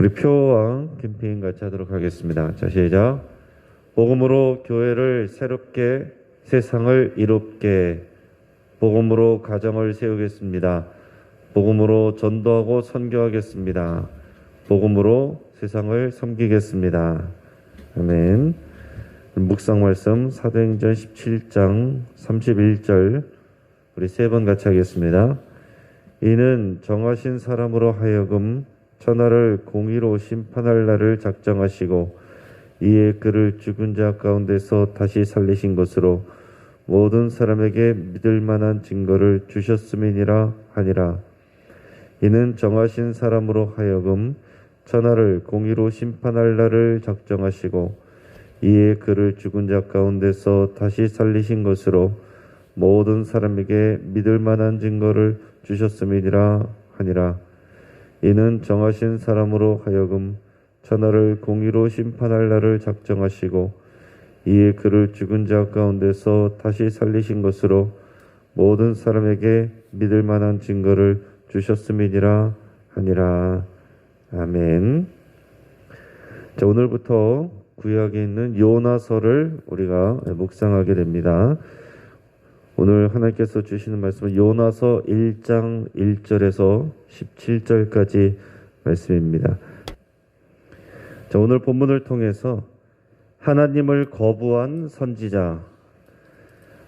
우리 표와 캠페인 같이 하도록 하겠습니다. 자, 시작. 복음으로 교회를 새롭게, 세상을 이롭게, 복음으로 가정을 세우겠습니다. 복음으로 전도하고 선교하겠습니다. 복음으로 세상을 섬기겠습니다. 아멘. 묵상 말씀 사도행전 17장 31절 우리 세 번 같이 하겠습니다. 이는 정하신 사람으로 하여금 천하를 공의로 심판할 날을 작정하시고 이에 그를 죽은 자 가운데서 다시 살리신 것으로 모든 사람에게 믿을 만한 증거를 주셨음이니라 하니라. 이는 정하신 사람으로 하여금 천하를 공의로 심판할 날을 작정하시고 이에 그를 죽은 자 가운데서 다시 살리신 것으로 모든 사람에게 믿을 만한 증거를 주셨음이니라 하니라. 이는 정하신 사람으로 하여금 천하를 공의로 심판할 날을 작정하시고 이에 그를 죽은 자 가운데서 다시 살리신 것으로 모든 사람에게 믿을 만한 증거를 주셨음이니라 하니라. 아멘. 자, 오늘부터 구약에 있는 요나서를 우리가 묵상하게 됩니다. 오늘 하나님께서 주시는 말씀은 요나서 1장 1절에서 17절까지 말씀입니다. 자, 오늘 본문을 통해서 하나님을 거부한 선지자,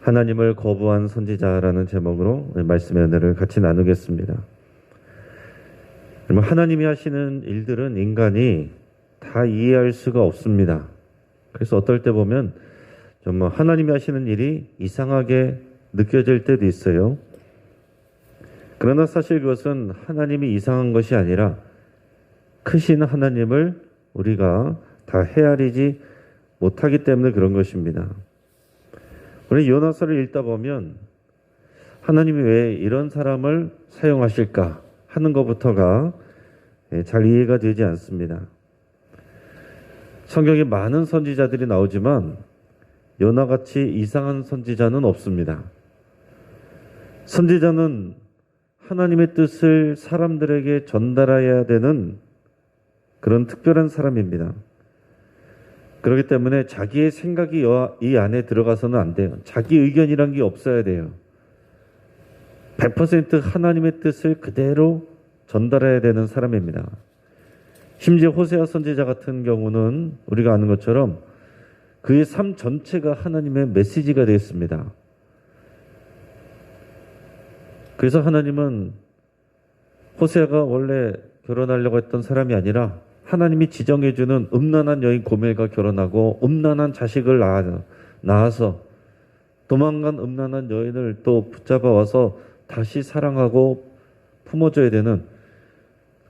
하나님을 거부한 선지자라는 제목으로 말씀의 은혜를 같이 나누겠습니다. 하나님이 하시는 일들은 인간이 다 이해할 수가 없습니다. 그래서 어떨 때 보면 정말 하나님이 하시는 일이 이상하게 느껴질 때도 있어요. 그러나 사실 그것은 하나님이 이상한 것이 아니라 크신 하나님을 우리가 다 헤아리지 못하기 때문에 그런 것입니다. 우리 요나서를 읽다 보면 하나님이 왜 이런 사람을 사용하실까 하는 것부터가 잘 이해가 되지 않습니다. 성경에 많은 선지자들이 나오지만 요나같이 이상한 선지자는 없습니다. 선지자는 하나님의 뜻을 사람들에게 전달해야 되는 그런 특별한 사람입니다. 그렇기 때문에 자기의 생각이 이 안에 들어가서는 안 돼요. 자기 의견이란 게 없어야 돼요. 100% 하나님의 뜻을 그대로 전달해야 되는 사람입니다. 심지어 호세아 선지자 같은 경우는 우리가 아는 것처럼 그의 삶 전체가 하나님의 메시지가 되었습니다. 그래서 하나님은 호세아가 원래 결혼하려고 했던 사람이 아니라 하나님이 지정해주는 음란한 여인 고멜과 결혼하고 음란한 자식을 낳아서 도망간 음란한 여인을 또 붙잡아 와서 다시 사랑하고 품어줘야 되는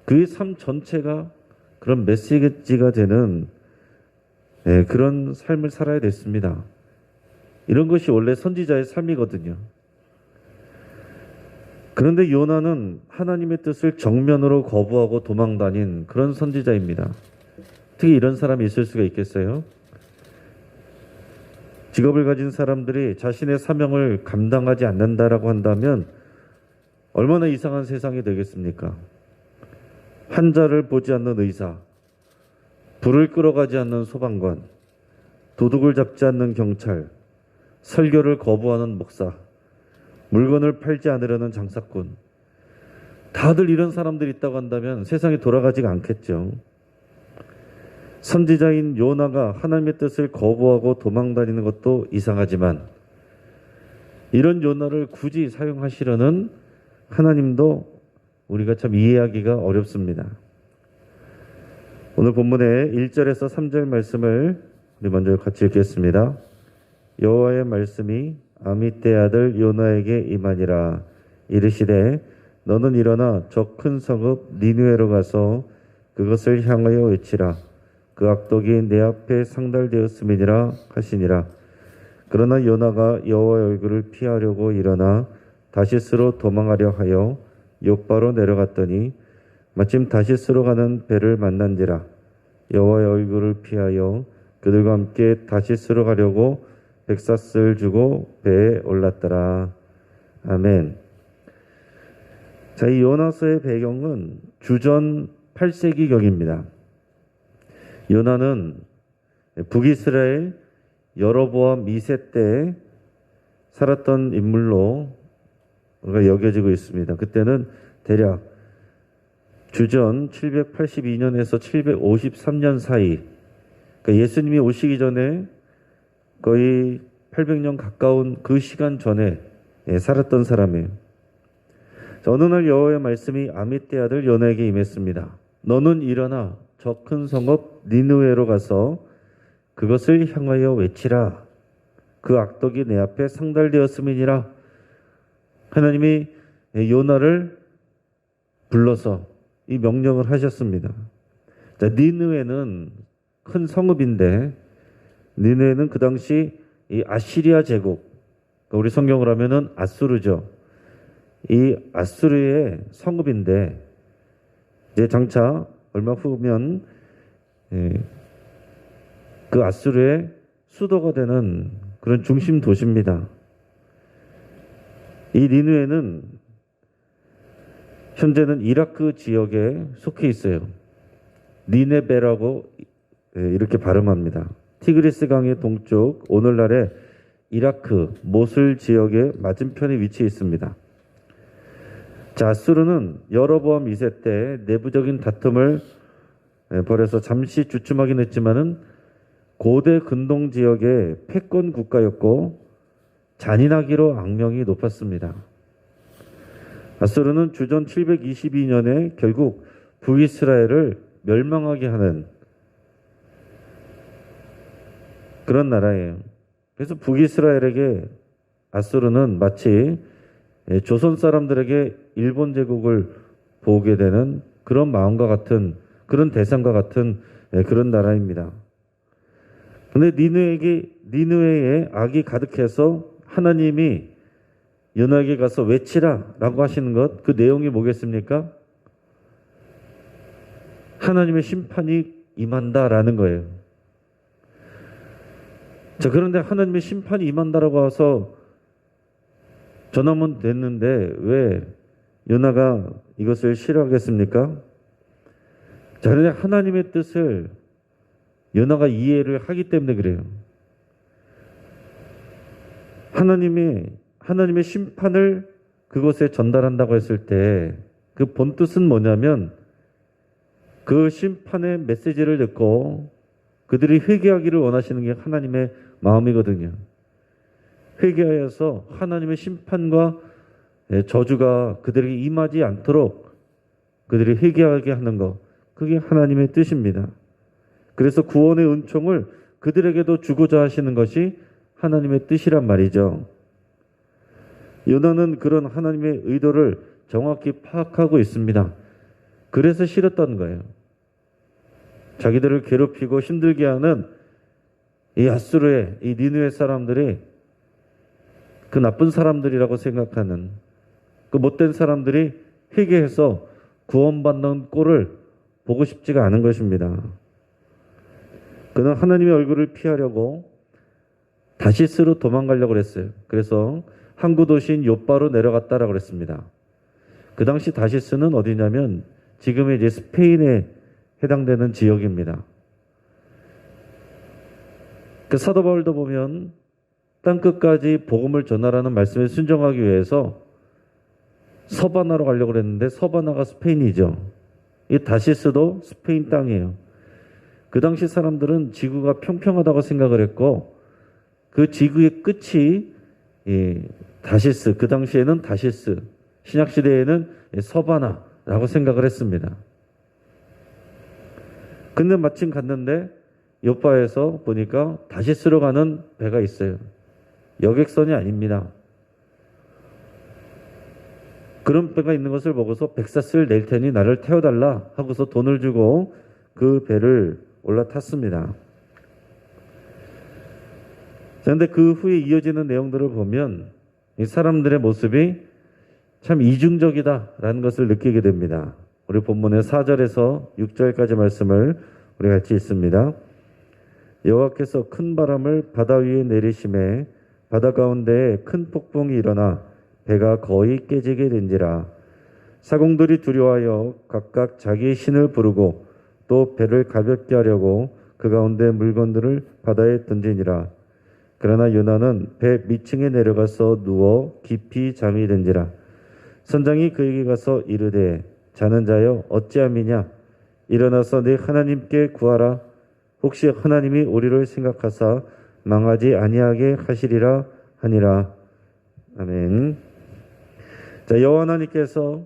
그의 삶 전체가 그런 메시지가 되는 그런 삶을 살아야 됐습니다. 이런 것이 원래 선지자의 삶이거든요. 그런데 요나는 하나님의 뜻을 정면으로 거부하고 도망다닌 그런 선지자입니다. 어떻게 이런 사람이 있을 수가 있겠어요? 직업을 가진 사람들이 자신의 사명을 감당하지 않는다라고 한다면 얼마나 이상한 세상이 되겠습니까? 환자를 보지 않는 의사, 불을 끌어가지 않는 소방관, 도둑을 잡지 않는 경찰, 설교를 거부하는 목사, 물건을 팔지 않으려는 장사꾼, 다들 이런 사람들이 있다고 한다면 세상이 돌아가지가 않겠죠. 선지자인 요나가 하나님의 뜻을 거부하고 도망다니는 것도 이상하지만 이런 요나를 굳이 사용하시려는 하나님도 우리가 참 이해하기가 어렵습니다. 오늘 본문의 1절에서 3절 말씀을 우리 먼저 같이 읽겠습니다. 여호와의 말씀이 아미떼 아들 요나에게 임하니라. 이르시되 너는 일어나 저 큰 성읍 니느웨로 가서 그것을 향하여 외치라. 그 악독이 내 앞에 상달되었음이니라 하시니라. 그러나 요나가 여호와의 얼굴을 피하려고 일어나 다시스로 도망하려 하여 욥바로 내려갔더니 마침 다시스로 가는 배를 만난지라. 여호와의 얼굴을 피하여 그들과 함께 다시스로 가려고 백사스를 주고 배에 올랐더라. 아멘. 자, 이 요나서의 배경은 주전 8세기경입니다. 요나는 북이스라엘 여로보암 2세 때 살았던 인물로 우리가 여겨지고 있습니다. 그때는 대략 주전 782년에서 753년 사이, 그러니까 예수님이 오시기 전에 거의 800년 가까운 그 시간 전에 살았던 사람이에요. 어느 날 여호와의 말씀이 아미떼 아들 요나에게 임했습니다. 너는 일어나 저 큰 성읍 니느웨로 가서 그것을 향하여 외치라. 그 악독이 내 앞에 상달되었음이니라. 하나님이 요나를 불러서 이 명령을 하셨습니다. 자, 니느웨는 큰 성읍인데, 니느웨는 그 당시 이 아시리아 제국, 우리 성경을 하면은 아수르죠. 이 아수르의 성읍인데, 이제 장차 얼마 후면 그 아수르의 수도가 되는 그런 중심 도시입니다. 이 니느웨는 현재는 이라크 지역에 속해 있어요. 니네베라고 이렇게 발음합니다. 티그리스 강의 동쪽, 오늘날의 이라크 모술 지역의 맞은편에 위치해 있습니다. 자, 아수르는 여로보암 2세 때 내부적인 다툼을 벌여서 잠시 주춤하긴 했지만은 고대 근동 지역의 패권 국가였고 잔인하기로 악명이 높았습니다. 아수르는 주전 722년에 결국 북이스라엘을 멸망하게 하는 그런 나라예요. 그래서 북이스라엘에게 아수르는 마치 조선 사람들에게 일본 제국을 보게 되는 그런 마음과 같은, 그런 대상과 같은 그런 나라입니다. 그런데 니느웨에 악이 가득해서 하나님이 요나에게 가서 외치라 라고 하시는 것, 그 내용이 뭐겠습니까? 하나님의 심판이 임한다라는 거예요. 자, 그런데 하나님의 심판이 임한다라고 해서 전하면 됐는데 왜 요나가 이것을 싫어하겠습니까? 자, 그런데 하나님의 뜻을 요나가 이해를 하기 때문에 그래요. 하나님의 심판을 그곳에 전달한다고 했을 때 그 본뜻은 뭐냐면 그 심판의 메시지를 듣고 그들이 회개하기를 원하시는 게 하나님의 마음이거든요. 회개하여서 하나님의 심판과 저주가 그들에게 임하지 않도록 그들이 회개하게 하는 것, 그게 하나님의 뜻입니다. 그래서 구원의 은총을 그들에게도 주고자 하시는 것이 하나님의 뜻이란 말이죠. 요나는 그런 하나님의 의도를 정확히 파악하고 있습니다. 그래서 싫었던 거예요. 자기들을 괴롭히고 힘들게 하는 이 아수르의, 이 니느웨 사람들이 그 나쁜 사람들이라고 생각하는 그 못된 사람들이 회개해서 구원받는 꼴을 보고 싶지가 않은 것입니다. 그는 하나님의 얼굴을 피하려고 다시스로 도망가려고 했어요. 그래서 항구 도시인 요빠로 내려갔다라고 그랬습니다. 그 당시 다시스는 어디냐면 지금의 이제 스페인에 해당되는 지역입니다. 그 사도 바울도 보면 땅끝까지 복음을 전하라는 말씀에 순종하기 위해서 서바나로 가려고 했는데 서바나가 스페인이죠. 이 다시스도 스페인 땅이에요. 그 당시 사람들은 지구가 평평하다고 생각을 했고 그 지구의 끝이 다시스, 그 당시에는 다시스, 신약시대에는 서바나라고 생각을 했습니다. 근데 마침 갔는데 요빠에서 보니까 다시스로 가는 배가 있어요. 여객선이 아닙니다. 그런 배가 있는 것을 보고서 백사스를 낼 테니 나를 태워달라 하고서 돈을 주고 그 배를 올라탔습니다. 그런데 그 후에 이어지는 내용들을 보면 이 사람들의 모습이 참 이중적이다라는 것을 느끼게 됩니다. 우리 본문의 4절에서 6절까지 말씀을 우리 같이 읽습니다. 여호와께서 큰 바람을 바다 위에 내리심에 바다 가운데에 큰 폭풍이 일어나 배가 거의 깨지게 된지라. 사공들이 두려워하여 각각 자기의 신을 부르고 또 배를 가볍게 하려고 그 가운데 물건들을 바다에 던지니라. 그러나 요나는 배 밑층에 내려가서 누워 깊이 잠이 든지라. 선장이 그에게 가서 이르되 자는 자여 어찌함이냐 일어나서 네 하나님께 구하라. 혹시 하나님이 우리를 생각하사 망하지 아니하게 하시리라 하니라. 아멘. 자, 여호와 하나님께서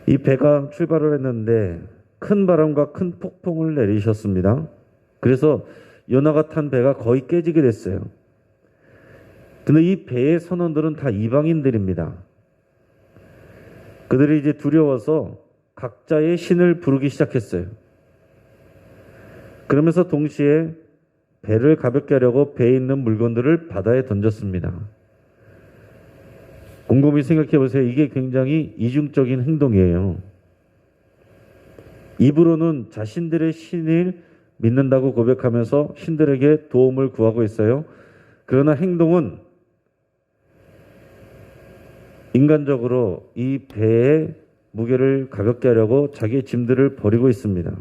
이 배가 출발을 했는데 큰 바람과 큰 폭풍을 내리셨습니다. 그래서 요나가 탄 배가 거의 깨지게 됐어요. 근데 이 배의 선원들은 다 이방인들입니다. 그들이 이제 두려워서 각자의 신을 부르기 시작했어요. 그러면서 동시에 배를 가볍게 하려고 배에 있는 물건들을 바다에 던졌습니다. 곰곰이 생각해 보세요. 이게 굉장히 이중적인 행동이에요. 입으로는 자신들의 신을 믿는다고 고백하면서 신들에게 도움을 구하고 있어요. 그러나 행동은 인간적으로 이 배의 무게를 가볍게 하려고 자기의 짐들을 버리고 있습니다.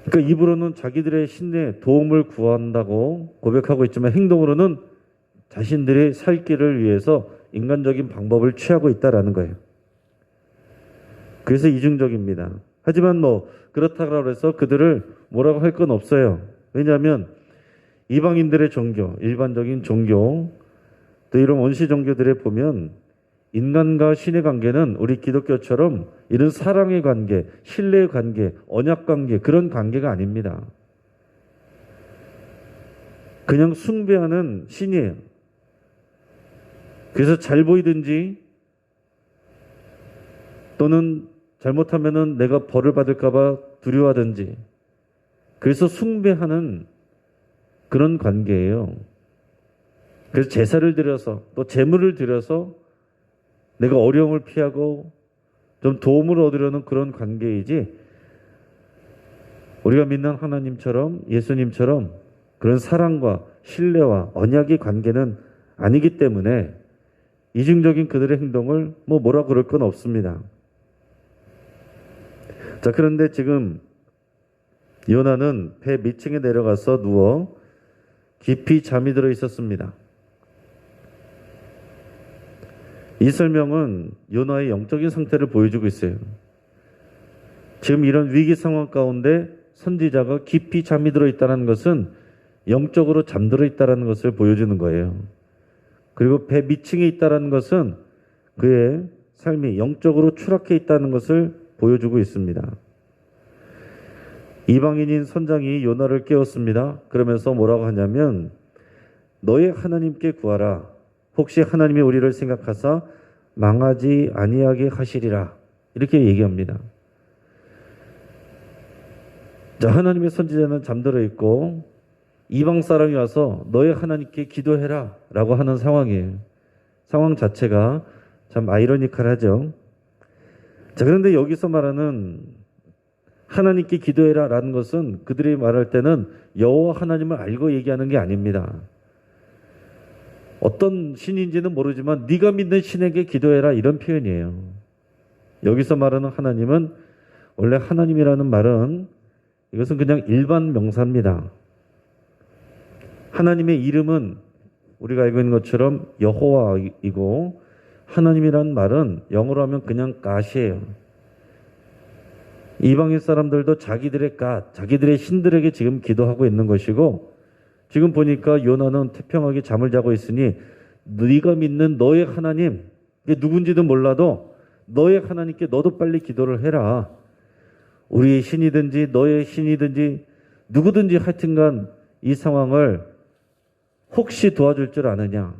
그러니까 입으로는 자기들의 신의 도움을 구한다고 고백하고 있지만 행동으로는 자신들의 살 길을 위해서 인간적인 방법을 취하고 있다라는 거예요. 그래서 이중적입니다. 하지만 그렇다고 해서 그들을 뭐라고 할 건 없어요. 왜냐하면 이방인들의 종교, 일반적인 종교, 또 이런 원시 종교들에 보면 인간과 신의 관계는 우리 기독교처럼 이런 사랑의 관계, 신뢰의 관계, 언약 관계, 그런 관계가 아닙니다. 그냥 숭배하는 신이에요. 그래서 잘 보이든지 또는 잘못하면은 내가 벌을 받을까봐 두려워하든지 그래서 숭배하는 그런 관계예요. 그래서 제사를 드려서 또 제물을 드려서 내가 어려움을 피하고 좀 도움을 얻으려는 그런 관계이지 우리가 믿는 하나님처럼 예수님처럼 그런 사랑과 신뢰와 언약의 관계는 아니기 때문에 이중적인 그들의 행동을 뭐라 그럴 건 없습니다. 자, 그런데 지금 요나는 배 밑층에 내려가서 누워 깊이 잠이 들어 있었습니다. 이 설명은 요나의 영적인 상태를 보여주고 있어요. 지금 이런 위기 상황 가운데 선지자가 깊이 잠이 들어 있다는 것은 영적으로 잠들어 있다는 것을 보여주는 거예요. 그리고 배 밑층에 있다는 것은 그의 삶이 영적으로 추락해 있다는 것을 보여주고 있습니다. 이방인인 선장이 요나를 깨웠습니다. 그러면서 뭐라고 하냐면 너의 하나님께 구하라. 혹시 하나님이 우리를 생각하사 망하지 아니하게 하시리라. 이렇게 얘기합니다. 자, 하나님의 선지자는 잠들어 있고 이방 사람이 와서 너의 하나님께 기도해라 라고 하는 상황이에요. 상황 자체가 참 아이러니컬하죠. 자, 그런데 여기서 말하는 하나님께 기도해라 라는 것은 그들이 말할 때는 여호와 하나님을 알고 얘기하는 게 아닙니다. 어떤 신인지는 모르지만 네가 믿는 신에게 기도해라 이런 표현이에요. 여기서 말하는 하나님은 원래 하나님이라는 말은 이것은 그냥 일반 명사입니다. 하나님의 이름은 우리가 알고 있는 것처럼 여호와이고 하나님이라는 말은 영어로 하면 그냥 God이에요. 이방인 사람들도 자기들의 God, 자기들의 신들에게 지금 기도하고 있는 것이고 지금 보니까 요나는 태평하게 잠을 자고 있으니 네가 믿는 너의 하나님, 이게 누군지도 몰라도 너의 하나님께 너도 빨리 기도를 해라. 우리의 신이든지 너의 신이든지 누구든지 하여튼간 이 상황을 혹시 도와줄 줄 아느냐?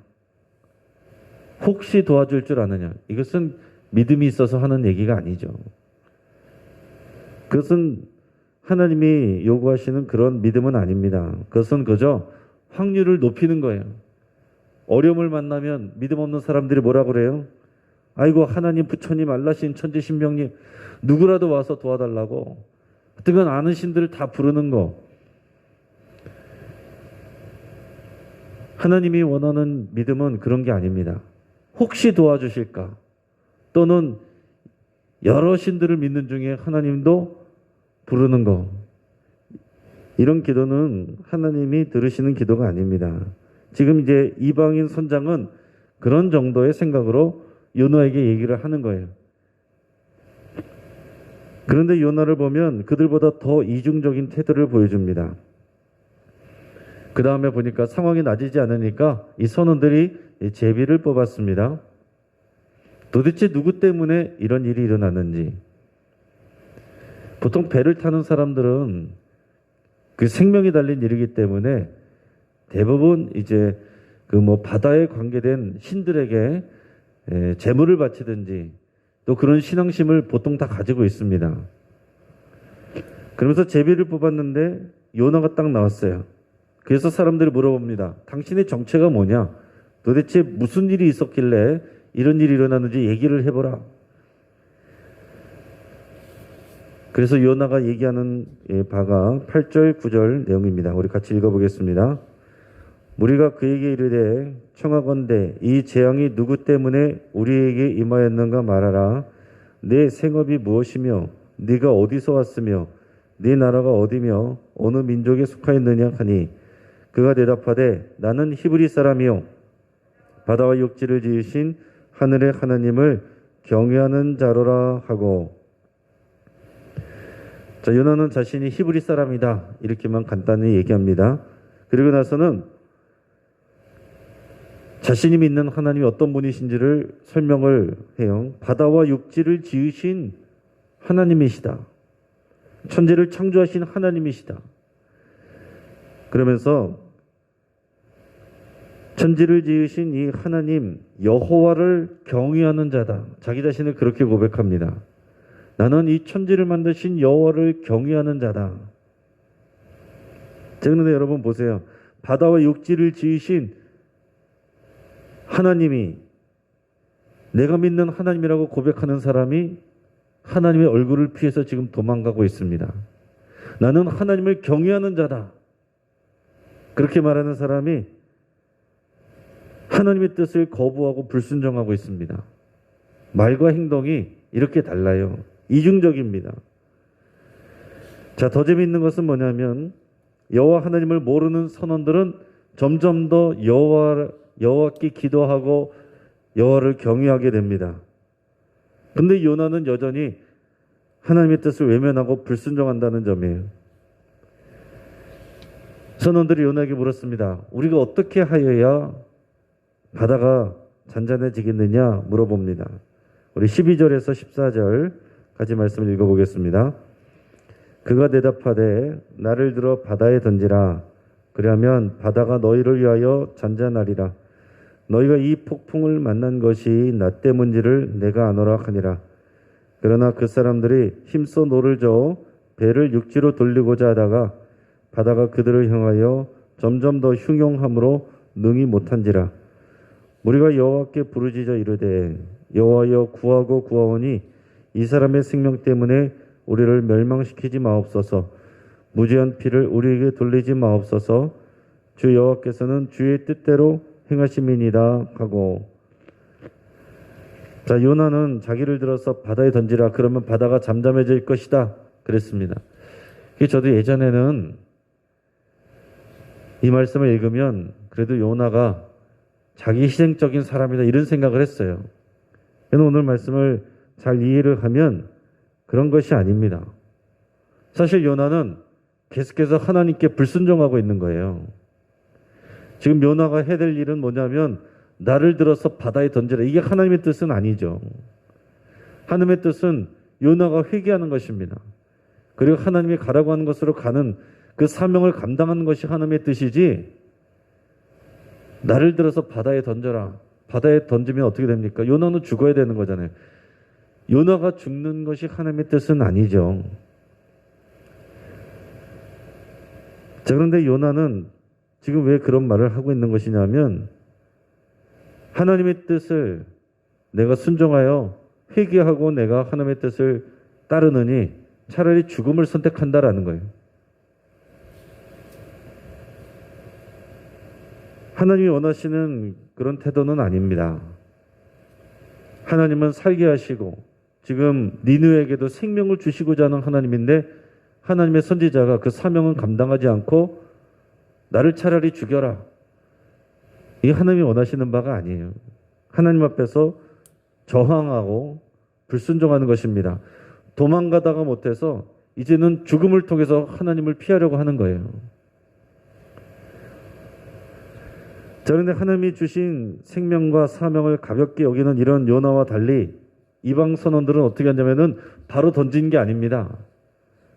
혹시 도와줄 줄 아느냐? 이것은 믿음이 있어서 하는 얘기가 아니죠. 그것은 하나님이 요구하시는 그런 믿음은 아닙니다. 그것은 그저 확률을 높이는 거예요. 어려움을 만나면 믿음 없는 사람들이 뭐라 그래요? 아이고 하나님 부처님 알라신 천지 신명님 누구라도 와서 도와달라고 하여튼 아는 신들을 다 부르는 거. 하나님이 원하는 믿음은 그런 게 아닙니다. 혹시 도와주실까? 또는 여러 신들을 믿는 중에 하나님도 부르는 거. 이런 기도는 하나님이 들으시는 기도가 아닙니다. 지금 이제 이방인 선장은 그런 정도의 생각으로 요나에게 얘기를 하는 거예요. 그런데 요나를 보면 그들보다 더 이중적인 태도를 보여줍니다. 그 다음에 보니까 상황이 나아지지 않으니까 이 선원들이 제비를 뽑았습니다. 도대체 누구 때문에 이런 일이 일어났는지. 보통 배를 타는 사람들은 그 생명이 달린 일이기 때문에 대부분 이제 그 바다에 관계된 신들에게 제물을 바치든지 또 그런 신앙심을 보통 다 가지고 있습니다. 그러면서 제비를 뽑았는데 요나가 딱 나왔어요. 그래서 사람들이 물어봅니다. 당신의 정체가 뭐냐? 도대체 무슨 일이 있었길래 이런 일이 일어났는지 얘기를 해보라. 그래서 요나가 얘기하는 바가 8절, 9절 내용입니다. 우리 같이 읽어보겠습니다. 무리가 그에게 이르되 청하건대 이 재앙이 누구 때문에 우리에게 임하였는가 말하라. 내 생업이 무엇이며 네가 어디서 왔으며 네 나라가 어디며 어느 민족에 속하였느냐 하니 그가 대답하되 나는 히브리 사람이요 바다와 육지를 지으신 하늘의 하나님을 경외하는 자로라 하고. 자, 요나는 자신이 히브리 사람이다 이렇게만 간단히 얘기합니다. 그리고 나서는 자신이 믿는 하나님이 어떤 분이신지를 설명을 해요. 바다와 육지를 지으신 하나님이시다. 천지를 창조하신 하나님이시다. 그러면서 천지를 지으신 이 하나님 여호와를 경외하는 자다. 자기 자신을 그렇게 고백합니다. 나는 이 천지를 만드신 여호와를 경외하는 자다. 그런데 여러분 보세요. 바다와 육지를 지으신 하나님이 내가 믿는 하나님이라고 고백하는 사람이 하나님의 얼굴을 피해서 지금 도망가고 있습니다. 나는 하나님을 경외하는 자다. 그렇게 말하는 사람이 하나님의 뜻을 거부하고 불순종하고 있습니다. 말과 행동이 이렇게 달라요. 이중적입니다. 자, 더 재미있는 것은 뭐냐면 여호와 하나님을 모르는 선원들은 점점 더 여호와께 기도하고 여호와를 경외하게 됩니다. 근데 요나는 여전히 하나님의 뜻을 외면하고 불순종한다는 점이에요. 선원들이 요나에게 물었습니다. 우리가 어떻게 하여야 바다가 잔잔해지겠느냐 물어봅니다. 우리 12절에서 14절까지 말씀을 읽어보겠습니다. 그가 대답하되 나를 들어 바다에 던지라. 그리하면 바다가 너희를 위하여 잔잔하리라. 너희가 이 폭풍을 만난 것이 나 때문인지를 내가 아노라 하니라. 그러나 그 사람들이 힘써 노를 저어 배를 육지로 돌리고자 하다가 바다가 그들을 향하여 점점 더 흉용함으로 능히 못한지라. 우리가 여호와께 부르짖어 이르되 여호와여 구하고 구하오니 이 사람의 생명 때문에 우리를 멸망시키지 마옵소서. 무죄한 피를 우리에게 돌리지 마옵소서. 주 여호와께서는 주의 뜻대로 행하심이니이다 하고. 자, 요나는 자기를 들어서 바다에 던지라. 그러면 바다가 잠잠해질 것이다 그랬습니다. 저도 예전에는 이 말씀을 읽으면 그래도 요나가 자기 희생적인 사람이다 이런 생각을 했어요. 오늘 말씀을 잘 이해를 하면 그런 것이 아닙니다. 사실 요나는 계속해서 하나님께 불순종하고 있는 거예요. 지금 요나가 해야 될 일은 뭐냐면 나를 들어서 바다에 던지라. 이게 하나님의 뜻은 아니죠. 하나님의 뜻은 요나가 회개하는 것입니다. 그리고 하나님이 가라고 하는 것으로 가는 그 사명을 감당하는 것이 하나님의 뜻이지, 나를 들어서 바다에 던져라. 바다에 던지면 어떻게 됩니까? 요나는 죽어야 되는 거잖아요. 요나가 죽는 것이 하나님의 뜻은 아니죠. 자, 그런데 요나는 지금 왜 그런 말을 하고 있는 것이냐면 하나님의 뜻을 내가 순종하여 회개하고 내가 하나님의 뜻을 따르느니 차라리 죽음을 선택한다라는 거예요. 하나님이 원하시는 그런 태도는 아닙니다. 하나님은 살게 하시고 지금 니느웨에게도 생명을 주시고자 하는 하나님인데 하나님의 선지자가 그 사명은 감당하지 않고 나를 차라리 죽여라. 이 하나님이 원하시는 바가 아니에요. 하나님 앞에서 저항하고 불순종하는 것입니다. 도망가다가 못해서 이제는 죽음을 통해서 하나님을 피하려고 하는 거예요. 그런데 하나님이 주신 생명과 사명을 가볍게 여기는 이런 요나와 달리 이방 선원들은 어떻게 하냐면은 바로 던진 게 아닙니다.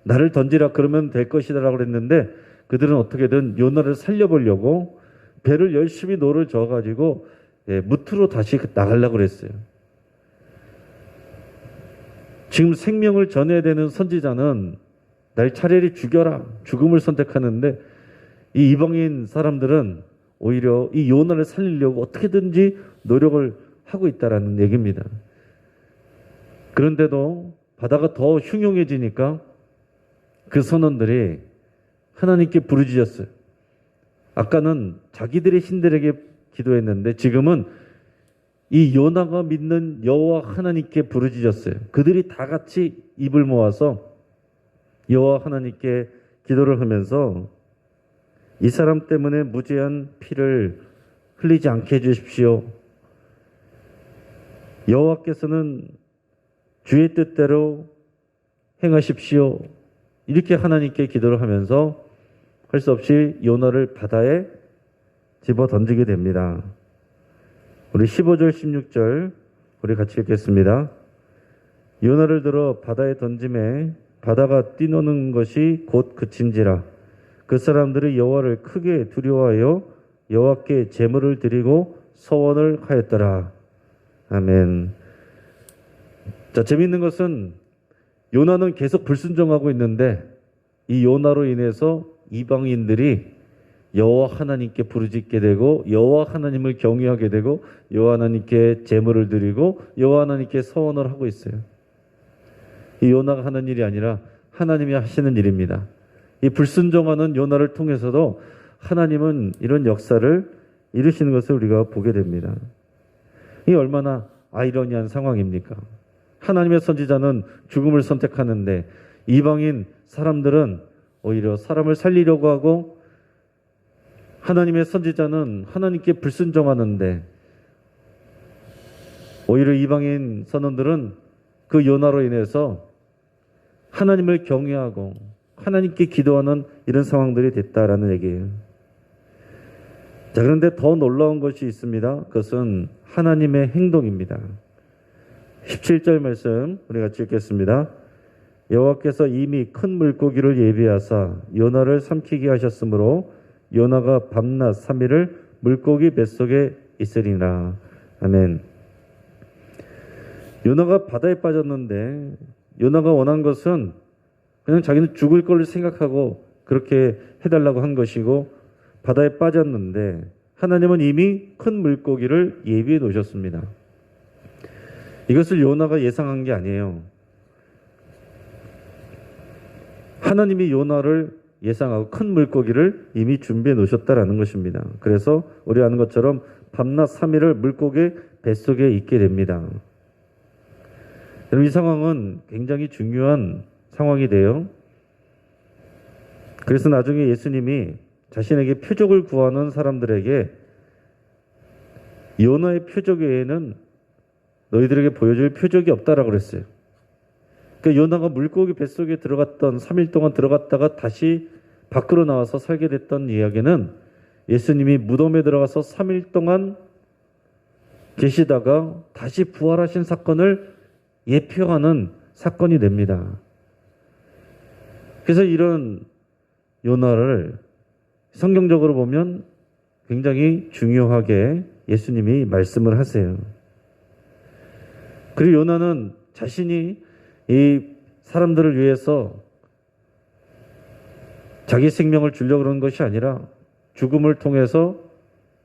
나를 던지라 그러면 될 것이다라고 그랬는데 그들은 어떻게든 요나를 살려보려고 배를 열심히 노를 저어가지고 무트로 다시 나가려고 그랬어요. 지금 생명을 전해야 되는 선지자는 날 차라리 죽여라, 죽음을 선택하는데 이 이방인 사람들은 오히려 이 요나를 살리려고 어떻게든지 노력을 하고 있다라는 얘기입니다. 그런데도 바다가 더 흉흉해지니까 그 선원들이 하나님께 부르짖었어요. 아까는 자기들의 신들에게 기도했는데 지금은 이 요나가 믿는 여호와 하나님께 부르짖었어요. 그들이 다 같이 입을 모아서 여호와 하나님께 기도를 하면서 이 사람 때문에 무죄한 피를 흘리지 않게 해주십시오. 여호와께서는 주의 뜻대로 행하십시오. 이렇게 하나님께 기도를 하면서 할 수 없이 요나를 바다에 집어 던지게 됩니다. 우리 15절 16절 우리 같이 읽겠습니다. 요나를 들어 바다에 던짐에 바다가 뛰노는 것이 곧 그친지라. 그 사람들이 여호와를 크게 두려워하여 여호와께 제물을 드리고 서원을 하였더라. 아멘. 자, 재미있는 것은 요나는 계속 불순종하고 있는데 이 요나로 인해서 이방인들이 여호와 하나님께 부르짖게 되고 여호와 하나님을 경외하게 되고 여호와 하나님께 제물을 드리고 여호와 하나님께 서원을 하고 있어요. 이 요나가 하는 일이 아니라 하나님이 하시는 일입니다. 이 불순종하는 요나를 통해서도 하나님은 이런 역사를 이루시는 것을 우리가 보게 됩니다. 이 얼마나 아이러니한 상황입니까? 하나님의 선지자는 죽음을 선택하는데 이방인 사람들은 오히려 사람을 살리려고 하고 하나님의 선지자는 하나님께 불순종하는데 오히려 이방인 선원들은 그 요나로 인해서 하나님을 경외하고 하나님께 기도하는 이런 상황들이 됐다라는 얘기예요. 자, 그런데 더 놀라운 것이 있습니다. 그것은 하나님의 행동입니다. 17절 말씀 우리 같이 읽겠습니다. 여호와께서 이미 큰 물고기를 예비하사 요나를 삼키게 하셨으므로 요나가 밤낮 3일을 물고기 뱃속에 있으리라. 아멘. 요나가 바다에 빠졌는데 요나가 원한 것은 그냥 자기는 죽을 걸 생각하고 그렇게 해달라고 한 것이고 바다에 빠졌는데 하나님은 이미 큰 물고기를 예비해 놓으셨습니다. 이것을 요나가 예상한 게 아니에요. 하나님이 요나를 예상하고 큰 물고기를 이미 준비해 놓으셨다라는 것입니다. 그래서 우리 아는 것처럼 밤낮 3일을 물고기 뱃속에 있게 됩니다. 여러분, 이 상황은 굉장히 중요한 상황이 돼요. 그래서 나중에 예수님이 자신에게 표적을 구하는 사람들에게 요나의 표적 외에는 너희들에게 보여줄 표적이 없다라고 그랬어요. 그러니까 요나가 물고기 뱃속에 들어갔던 3일 동안 들어갔다가 다시 밖으로 나와서 살게 됐던 이야기는 예수님이 무덤에 들어가서 3일 동안 계시다가 다시 부활하신 사건을 예표하는 사건이 됩니다. 그래서 이런 요나를 성경적으로 보면 굉장히 중요하게 예수님이 말씀을 하세요. 그리고 요나는 자신이 이 사람들을 위해서 자기 생명을 주려고 그런 것이 아니라 죽음을 통해서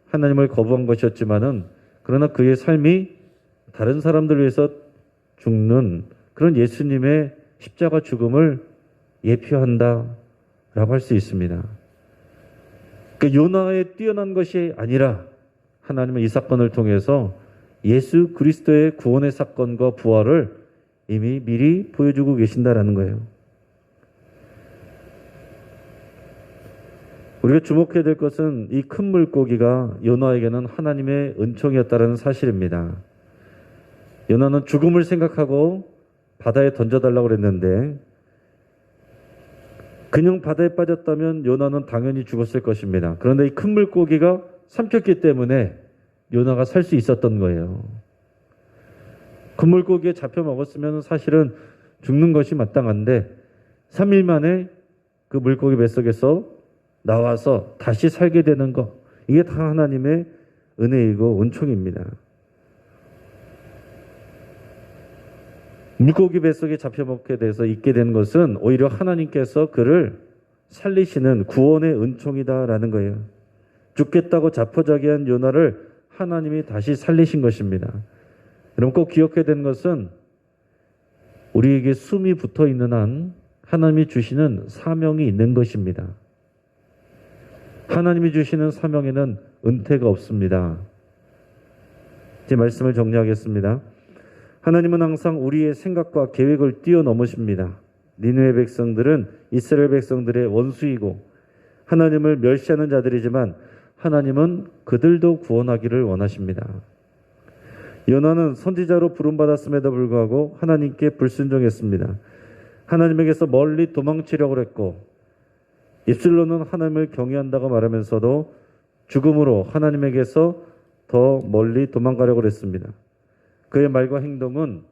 하나님을 거부한 것이었지만은 그러나 그의 삶이 다른 사람들을 위해서 죽는 그런 예수님의 십자가 죽음을 예표한다라고 할 수 있습니다. 그 요나에 뛰어난 것이 아니라 하나님은 이 사건을 통해서 예수 그리스도의 구원의 사건과 부활을 이미 미리 보여주고 계신다라는 거예요. 우리가 주목해야 될 것은 이 큰 물고기가 요나에게는 하나님의 은총이었다는 사실입니다. 요나는 죽음을 생각하고 바다에 던져달라고 그랬는데 그냥 바다에 빠졌다면 요나는 당연히 죽었을 것입니다. 그런데 이 큰 물고기가 삼켰기 때문에 요나가 살 수 있었던 거예요. 큰 물고기에 잡혀 먹었으면 사실은 죽는 것이 마땅한데 3일 만에 그 물고기 뱃속에서 나와서 다시 살게 되는 것, 이게 다 하나님의 은혜이고 은총입니다. 물고기 뱃속에 잡혀먹게 돼서 있게 된 것은 오히려 하나님께서 그를 살리시는 구원의 은총이다라는 거예요. 죽겠다고 자포자기한 요나를 하나님이 다시 살리신 것입니다. 여러분 꼭 기억해야 되는 것은 우리에게 숨이 붙어 있는 한 하나님이 주시는 사명이 있는 것입니다. 하나님이 주시는 사명에는 은퇴가 없습니다. 제 말씀을 정리하겠습니다. 하나님은 항상 우리의 생각과 계획을 뛰어넘으십니다. 니느웨 백성들은 이스라엘 백성들의 원수이고 하나님을 멸시하는 자들이지만 하나님은 그들도 구원하기를 원하십니다. 요나는 선지자로 부름받았음에도 불구하고 하나님께 불순종했습니다. 하나님에게서 멀리 도망치려고 했고 입술로는 하나님을 경외한다고 말하면서도 죽음으로 하나님에게서 더 멀리 도망가려고 했습니다. 그의 말과 행동은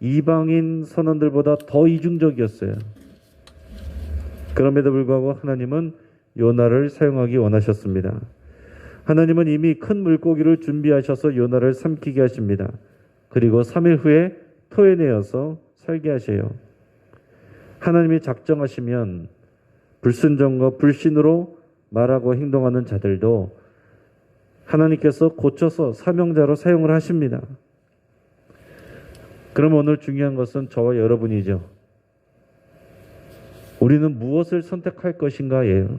이방인 선원들보다 더 이중적이었어요. 그럼에도 불구하고 하나님은 요나를 사용하기 원하셨습니다. 하나님은 이미 큰 물고기를 준비하셔서 요나를 삼키게 하십니다. 그리고 3일 후에 토해내어서 살게 하셔요. 하나님이 작정하시면 불순종과 불신으로 말하고 행동하는 자들도 하나님께서 고쳐서 사명자로 사용을 하십니다. 그럼 오늘 중요한 것은 저와 여러분이죠. 우리는 무엇을 선택할 것인가예요.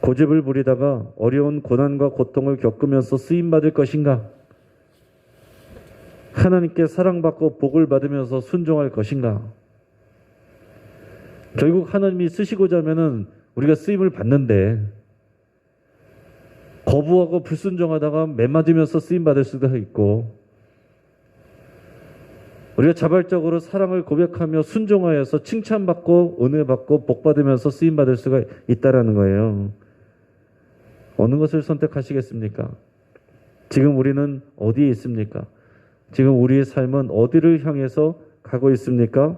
고집을 부리다가 어려운 고난과 고통을 겪으면서 쓰임받을 것인가? 하나님께 사랑받고 복을 받으면서 순종할 것인가? 결국 하나님이 쓰시고자 하면은 우리가 쓰임을 받는데 거부하고 불순종하다가 매맞으면서 쓰임받을 수도 있고 우리가 자발적으로 사랑을 고백하며 순종하여서 칭찬받고 은혜받고 복받으면서 쓰임받을 수가 있다라는 거예요. 어느 것을 선택하시겠습니까? 지금 우리는 어디에 있습니까? 지금 우리의 삶은 어디를 향해서 가고 있습니까?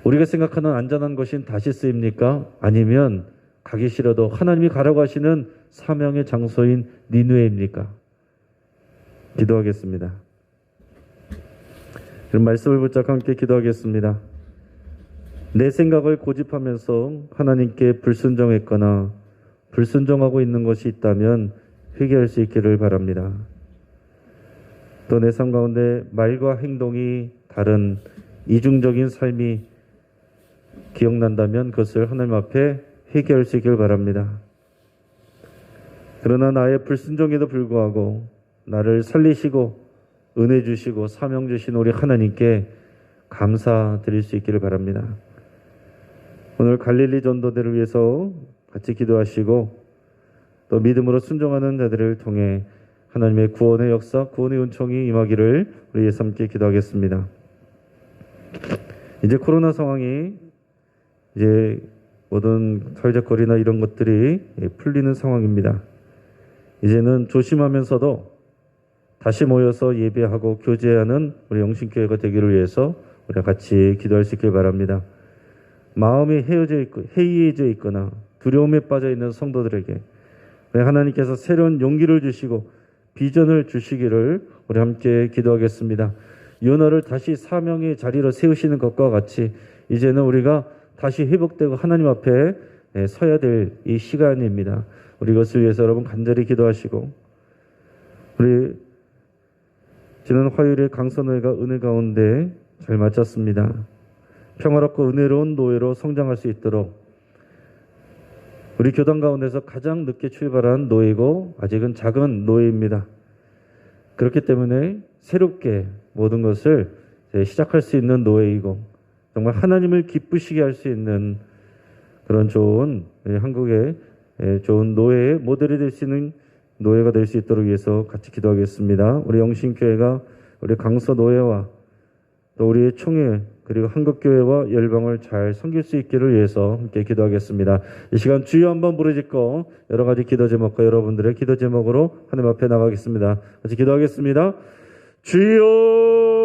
우리가 생각하는 안전한 것인 다시 쓰입니까? 아니면 가기 싫어도 하나님이 가라고 하시는 사명의 장소인 니느웨입니까? 기도하겠습니다. 그럼 말씀을 붙잡고 함께 기도하겠습니다. 내 생각을 고집하면서 하나님께 불순종했거나 불순종하고 있는 것이 있다면 회개할 수 있기를 바랍니다. 또 내 삶 가운데 말과 행동이 다른 이중적인 삶이 기억난다면 그것을 하나님 앞에 회개할 수 있기를 바랍니다. 그러나 나의 불순종에도 불구하고 나를 살리시고 은혜 주시고 사명 주신 우리 하나님께 감사드릴 수 있기를 바랍니다. 오늘 갈릴리 전도대를 위해서 같이 기도하시고 또 믿음으로 순종하는 자들을 통해 하나님의 구원의 역사, 구원의 은총이 임하기를 우리 예수 함께 기도하겠습니다. 이제 코로나 상황이 이제 모든 사회적 거리나 이런 것들이 풀리는 상황입니다. 이제는 조심하면서도 다시 모여서 예배하고 교제하는 우리 영신교회가 되기를 위해서 우리가 같이 기도할 수 있길 바랍니다. 마음이 해이해져 있거나 두려움에 빠져 있는 성도들에게 우리 하나님께서 새로운 용기를 주시고 비전을 주시기를 우리 함께 기도하겠습니다. 요나를 다시 사명의 자리로 세우시는 것과 같이 이제는 우리가 다시 회복되고 하나님 앞에 서야 될 이 시간입니다. 우리 이것을 위해서 여러분 간절히 기도하시고 우리 지난 화요일에 강선회가 은혜 가운데 잘 마쳤습니다. 평화롭고 은혜로운 노예로 성장할 수 있도록 우리 교단 가운데서 가장 늦게 출발한 노예이고 아직은 작은 노예입니다. 그렇기 때문에 새롭게 모든 것을 시작할 수 있는 노예이고 정말 하나님을 기쁘시게 할 수 있는 그런 좋은 한국의 좋은 노예의 모델이 될 수 있는 노예가 될 수 있도록 위해서 같이 기도하겠습니다. 우리 영신교회가 우리 강서 노예와 또 우리의 총회 그리고 한국교회와 열방을 잘 섬길 수 있기를 위해서 함께 기도하겠습니다. 이 시간 주여 한번 부르짖고 여러 가지 기도 제목과 여러분들의 기도 제목으로 하나님 앞에 나가겠습니다. 같이 기도하겠습니다. 주여